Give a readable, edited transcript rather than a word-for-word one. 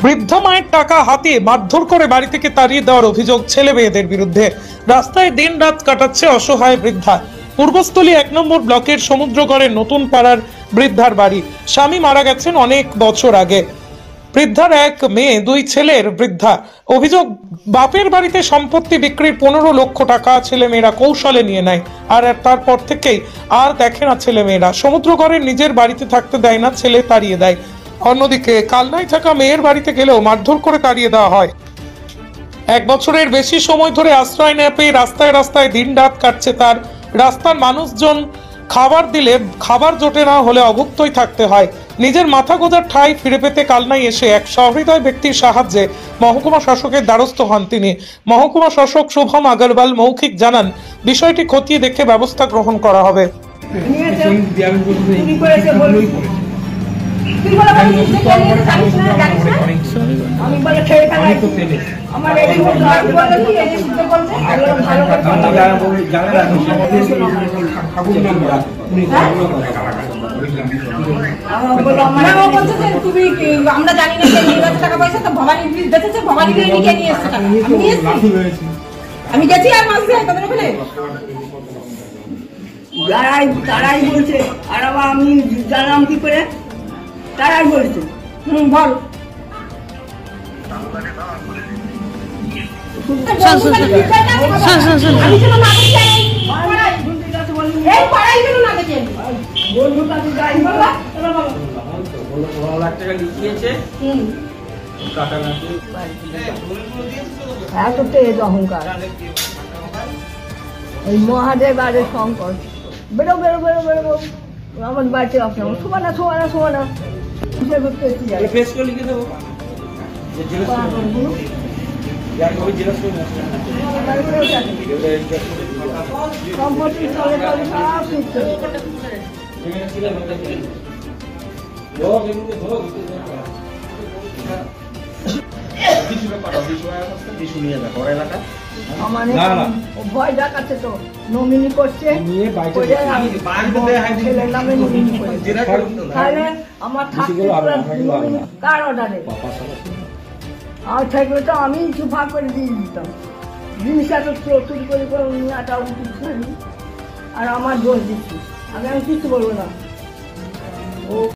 বৃদ্ধা মায়ের টাকা হাতিয়ে মারধর করে বাড়ি থেকে তাড়িয়ে দেওয়ার অভিযোগ ছেলে মেয়েদের বিরুদ্ধে। রাস্তায় দিন রাত কাটাচ্ছে অসহায় বৃদ্ধা। পূর্বস্থলী 1 নম্বর ব্লকের সমুদ্রগড়ের নতুন পাড়ার বৃদ্ধার বাড়ি। স্বামী মারা গেছেন অনেক বছর আগে। বৃদ্ধার এক মেয়ে, 2 ছেলের বৃদ্ধা। অভিযোগ, বাপের বাড়িতে সম্পত্তি বিক্রির 15 লক্ষ টাকা ছেলে মেয়েরা কৌশলে নিয়ে নেয়, আর তারপর থেকেই আর দেখে না ছেলে মেয়েরা। সমুদ্রগড়ের নিজের বাড়িতে থাকতে দেয় না, ছেলে তাড়িয়ে দেয়। অন্যদিকে কালনায় থাকা মেয়ের বাড়িতে গেলেও মারধর করে তাড়িয়ে দেওয়া হয়। 1 বছরের বেশি সময় ধরে আশ্রয় না পেয়ে রাস্তায় রাস্তায় দিন রাত কাটছে তার। রাস্তার মানুষজন খাবার দিলে খাবার জোটে না, হলে অভুক্তই থাকতে হয়। নিজের মাথা গোঁজার ঠাঁই ফিরে পেতে কালনায় এসে এক সহৃদয় ব্যক্তির সাহায্যে মহকুমা শাসকের দ্বারস্থ হন তিনি। মহকুমা শাসক শুভম আগরওয়াল মৌখিক জানান, বিষয়টি খতিয়ে দেখে ব্যবস্থা গ্রহণ করা হবে। আমরা জানি না টাকা পয়সা তো ভবানী বেঁচেছে, ভবানী নিয়ে এসছে টাকা। আমি গেছি আর মাস দিয়ে তাদের ওখানে তারাই বলছে, আর আবার আমি জানলাম কি করে, তারাই বলছে। বল এত তেজ অহংকার, ওই মহাদেব আরে শঙ্কর, বেরো বেরো বেরো বেরো, আমার বাড়িতে আসলাম, শোনা শোনা শোনা ভয় দেখাচ্ছে তো, নমিনি করছে ছেলের নামে নমিনি করছে, তাহলে আমার থাকতে কার অর্ডারে আর থাকলে তো আমি চুপা করে দিয়ে দিতাম। জিনিস এত চুরি করে করে নেওয়াটা উচিত হয়নি, আর আমার দোষ দিচ্ছি, আমি কিছু বলবো না। ও